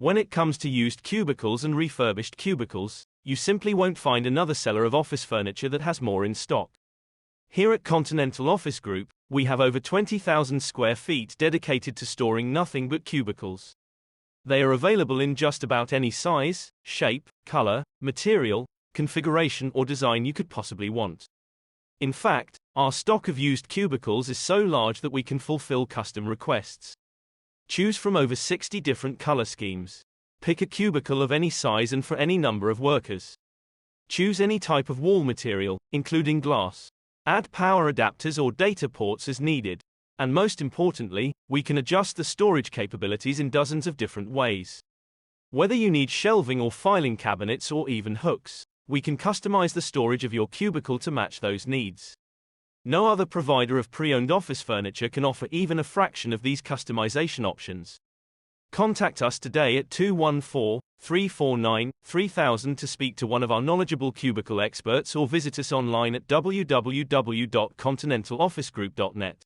When it comes to used cubicles and refurbished cubicles, you simply won't find another seller of office furniture that has more in stock. Here at Continental Office Group, we have over 20,000 square feet dedicated to storing nothing but cubicles. They are available in just about any size, shape, color, material, configuration or design you could possibly want. In fact, our stock of used cubicles is so large that we can fulfill custom requests. Choose from over 60 different color schemes. Pick a cubicle of any size and for any number of workers. Choose any type of wall material, including glass. Add power adapters or data ports as needed. And most importantly, we can adjust the storage capabilities in dozens of different ways. Whether you need shelving or filing cabinets or even hooks, we can customize the storage of your cubicle to match those needs. No other provider of pre-owned office furniture can offer even a fraction of these customization options. Contact us today at 214-349-3000 to speak to one of our knowledgeable cubicle experts or visit us online at www.continentalofficegroup.net.